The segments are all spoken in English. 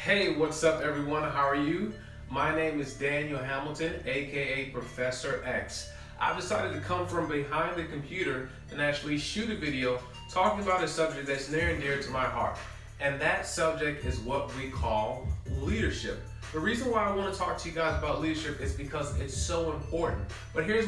Hey, what's up, everyone? How are you? My name is Daniel Hamilton, aka Professor X. I've decided to come from behind the computer and actually shoot a video talking about a subject that's near and dear to my heart. And that subject is what we call leadership. The reason why I want to talk to you guys about leadership is because it's so important. But here's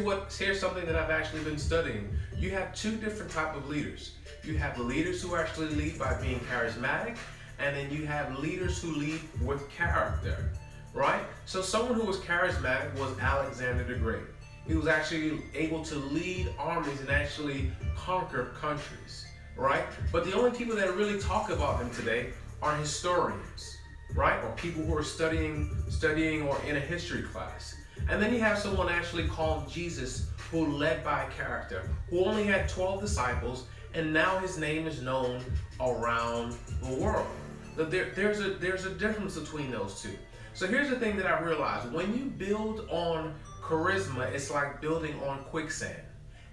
something that I've actually been studying. You have two different type of leaders. You have leaders who actually lead by being charismatic, and then you have leaders who lead with character, right? So someone who was charismatic was Alexander the Great. He was actually able to lead armies and actually conquer countries, right? But the only people that really talk about him today are historians, right? Or people who are studying or in a history class. And then you have someone actually called Jesus, who led by character, who only had 12 disciples, and now his name is known around the world. There's a difference between those two. So here's the thing that I realized. When you build on charisma, it's like building on quicksand.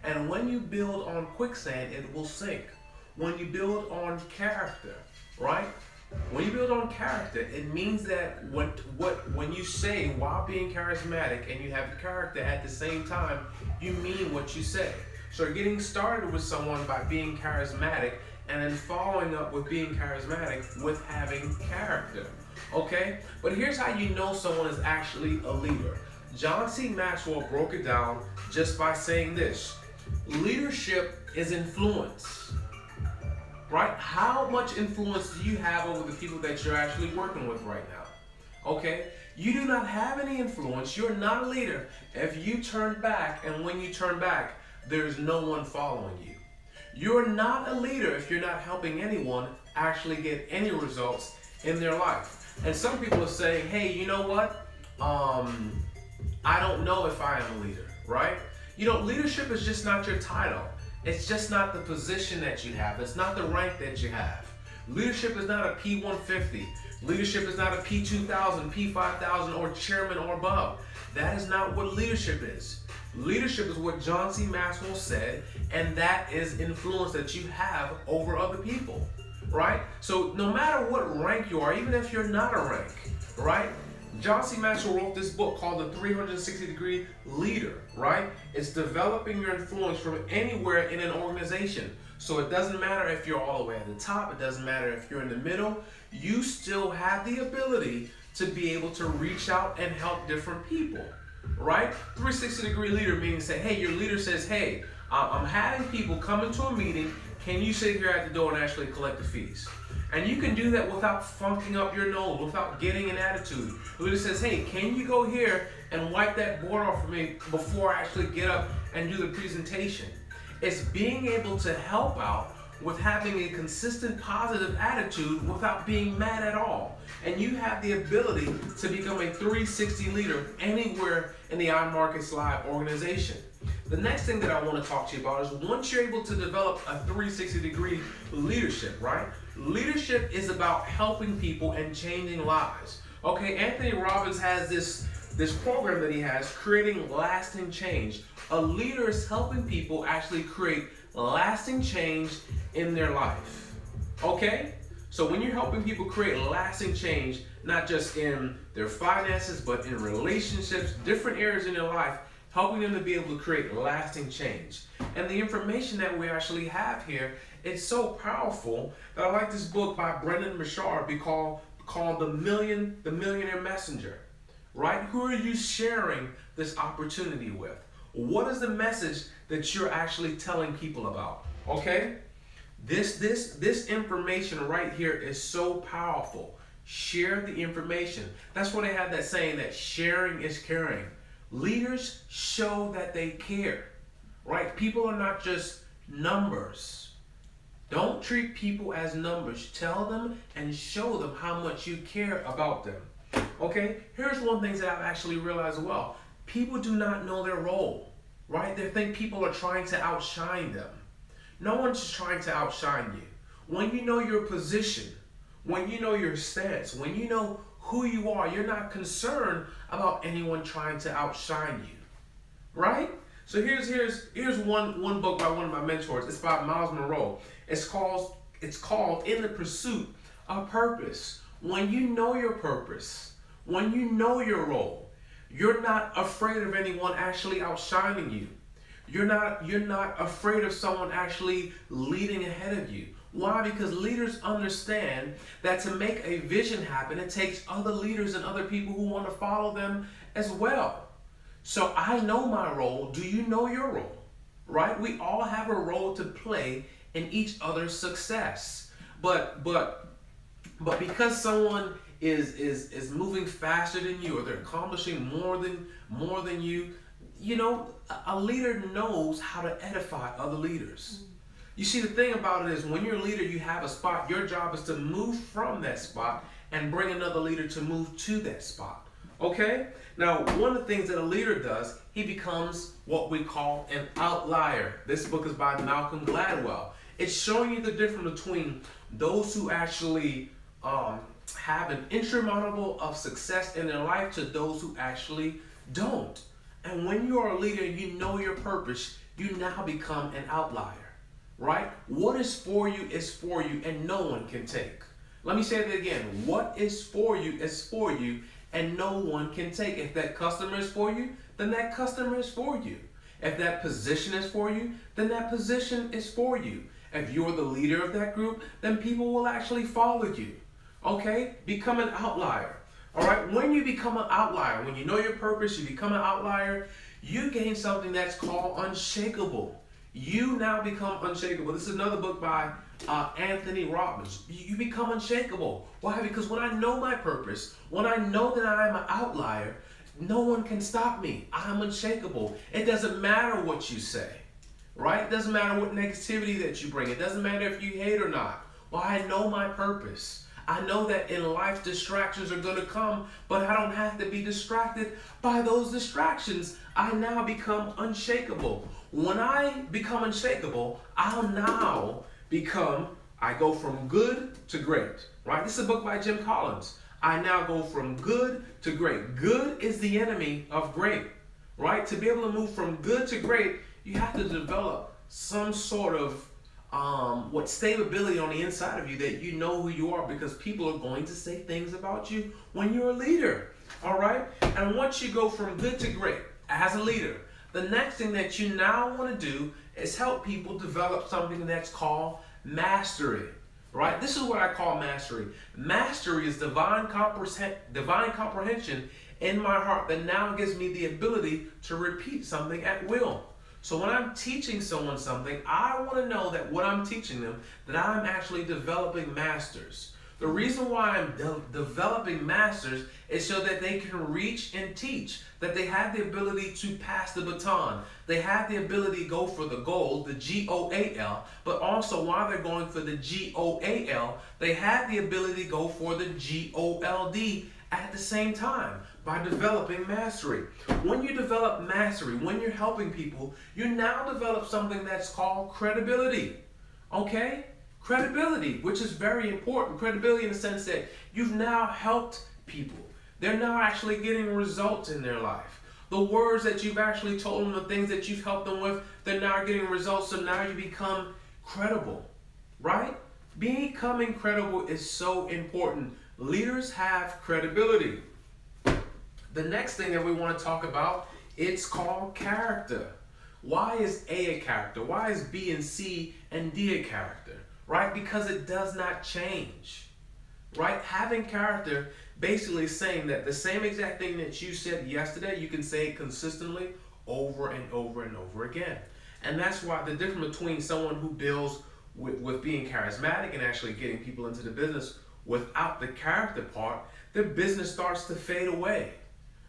And when you build on quicksand, it will sink. When you build on character, right? When you build on character, it means that when you say while being charismatic and you have character at the same time, you mean what you say. So getting started with someone by being charismatic and then following up with being charismatic with having character, okay? But here's how you know someone is actually a leader. John C. Maxwell broke it down just by saying this: leadership is influence, right? How much influence do you have over the people that you're actually working with right now? Okay? You do not have any influence. You're not a leader if you turn back, and when you turn back, there's no one following you. You're not a leader if you're not helping anyone actually get any results in their life. And some people are saying, hey, you know what? I don't know if I am a leader, right? You know, leadership is just not your title. It's just not the position that you have. It's not the rank that you have. Leadership is not a P150. Leadership is not a P2000, P5000, or chairman or above. That is not what leadership is. Leadership is what John C. Maxwell said, and that is influence that you have over other people, right? So no matter what rank you are, even if you're not a rank, right? John C. Maxwell wrote this book called The 360-Degree Leader, right? It's developing your influence from anywhere in an organization. So it doesn't matter if you're all the way at the top, it doesn't matter if you're in the middle, you still have the ability to be able to reach out and help different people, right? 360-degree leader meaning say, hey, your leader says, hey, I'm having people come into a meeting, can you sit here at the door and actually collect the fees? And you can do that without funking up your nose, without getting an attitude. The leader says, hey, can you go here and wipe that board off for me before I actually get up and do the presentation? It's being able to help out with having a consistent positive attitude without being mad at all. And you have the ability to become a 360 leader anywhere in the iMarkets Live organization. The next thing that I want to talk to you about is once you're able to develop a 360-degree leadership, right? Leadership is about helping people and changing lives. Okay, Anthony Robbins has this program that he has, Creating Lasting Change. A leader is helping people actually create lasting change in their life. Okay? So when you're helping people create lasting change, not just in their finances, but in relationships, different areas in their life, helping them to be able to create lasting change. And the information that we actually have here is so powerful that I like this book by Brendon Burchard called The Millionaire Messenger. Right? Who are you sharing this opportunity with? What is the message that you're actually telling people about? Okay? This information right here is so powerful. Share the information. That's why they have that saying that sharing is caring. Leaders show that they care, right? People are not just numbers. Don't treat people as numbers. Tell them and show them how much you care about them. Okay? Here's one thing that I've actually realized as well. People do not know their role, right? They think people are trying to outshine them. No one's trying to outshine you. When you know your position, when you know your stance, when you know who you are, you're not concerned about anyone trying to outshine you, right? So here's one book by one of my mentors. It's by Miles Monroe. It's called In the Pursuit of Purpose. When you know your purpose, when you know your role, you're not afraid of anyone actually outshining you. You're not afraid of someone actually leading ahead of you. Why? Because leaders understand that to make a vision happen, it takes other leaders and other people who want to follow them as well. So I know my role. Do you know your role? Right? We all have a role to play in each other's success. But because someone is moving faster than you, or they're accomplishing more than you, a leader knows how to edify other leaders. You see, the thing about it is, when you're a leader, you have a spot. Your job is to move from that spot and bring another leader to move to that spot. Okay? Now, one of the things that a leader does, he becomes what we call an outlier. This book is by Malcolm Gladwell. It's showing you the difference between those who actually have an insurmountable of success in their life to those who actually don't. And when you are a leader and you know your purpose, you now become an outlier. Right? What is for you, and no one can take. Let me say that again. What is for you, and no one can take. If that customer is for you, then that customer is for you. If that position is for you, then that position is for you. If you're the leader of that group, then people will actually follow you. Okay? Become an outlier. All right? When you become an outlier, when you know your purpose, you become an outlier, you gain something that's called unshakable. You now become unshakable. This is another book by Anthony Robbins. You become unshakable. Why? Because when I know my purpose, when I know that I am an outlier, no one can stop me. I'm unshakable. It doesn't matter what you say, right? It doesn't matter what negativity that you bring. It doesn't matter if you hate or not. Well, I know my purpose. I know that in life distractions are going to come, but I don't have to be distracted by those distractions. I now become unshakable. When I become unshakable, I go from good to great, right? This is a book by Jim Collins. I now go from good to great. Good is the enemy of great, right? To be able to move from good to great, you have to develop some sort of stability on the inside of you, that you know who you are, because people are going to say things about you when you're a leader, all right? And once you go from good to great as a leader, the next thing that you now want to do is help people develop something that's called mastery, right? This is what I call mastery. Mastery is divine comprehension in my heart that now gives me the ability to repeat something at will. So when I'm teaching someone something, I want to know that what I'm teaching them, that I'm actually developing masters. The reason why I'm developing masters is so that they can reach and teach, that they have the ability to pass the baton. They have the ability to go for the goal, the GOAL, but also while they're going for the GOAL, they have the ability to go for the GOLD at the same time by developing mastery. When you develop mastery, when you're helping people, you now develop something that's called credibility. Okay? Credibility, which is very important. Credibility in the sense that you've now helped people. They're now actually getting results in their life. The words that you've actually told them, the things that you've helped them with, they're now getting results, so now you become credible, right? Becoming credible is so important. Leaders have credibility. The next thing that we want to talk about, it's called character. Why is A a character? Why is B and C and D a character? Right? Because it does not change. Right? Having character basically is saying that the same exact thing that you said yesterday, you can say it consistently over and over and over again. And that's why the difference between someone who builds with being charismatic and actually getting people into the business without the character part, their business starts to fade away.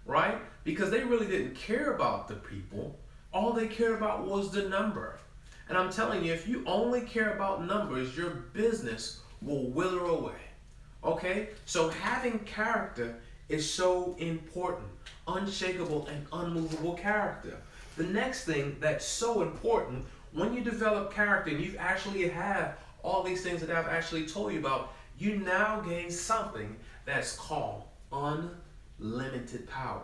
Right? Because they really didn't care about the people. All they cared about was the number. And I'm telling you, if you only care about numbers, your business will wither away. Okay? So having character is so important. Unshakable and unmovable character. The next thing that's so important, when you develop character and you actually have all these things that I've actually told you about, you now gain something that's called unlimited power.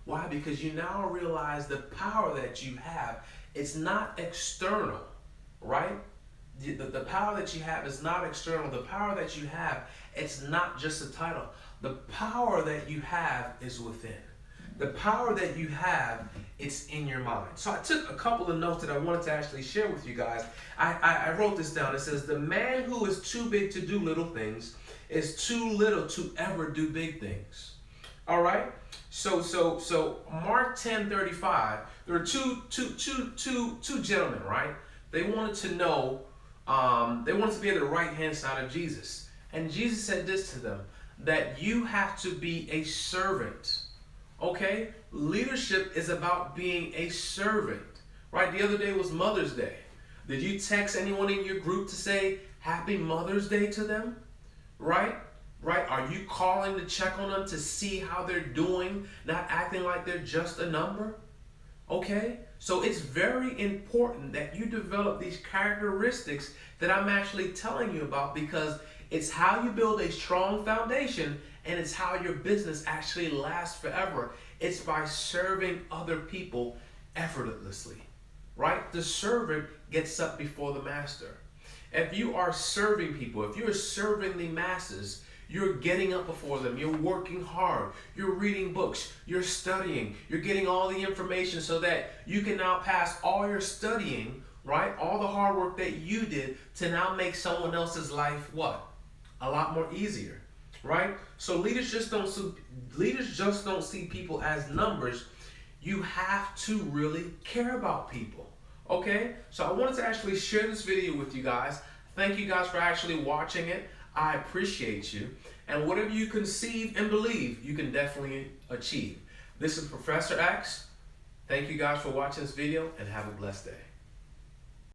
Why? Because you now realize the power that you have, it's not external, right? the power that you have is not external. The power that you have, it's not just a title. The power that you have is within. The power that you have, it's in your mind. So I took a couple of notes that I wanted to actually share with you guys. I wrote this down. It says, the man who is too big to do little things is too little to ever do big things. All right? So Mark 10:35, there are two gentlemen, right? They wanted to know, they wanted to be at the right-hand side of Jesus. And Jesus said this to them, that you have to be a servant. Okay? Leadership is about being a servant. Right? The other day was Mother's Day. Did you text anyone in your group to say Happy Mother's Day to them? Right? Right? Are you calling to check on them to see how they're doing, not acting like they're just a number? Okay? So it's very important that you develop these characteristics that I'm actually telling you about, because it's how you build a strong foundation, and it's how your business actually lasts forever. It's by serving other people effortlessly, right? The servant gets up before the master. If you are serving people, if you're serving the masses, you're getting up before them, you're working hard, you're reading books, you're studying, you're getting all the information so that you can now pass all your studying, right? All the hard work that you did to now make someone else's life what? A lot more easier, right? So leaders just don't see people as numbers. You have to really care about people. Okay? So I wanted to actually share this video with you guys. Thank you guys for actually watching it. I appreciate you. And whatever you conceive and believe, you can definitely achieve. This is Professor X. Thank you guys for watching this video, and have a blessed day.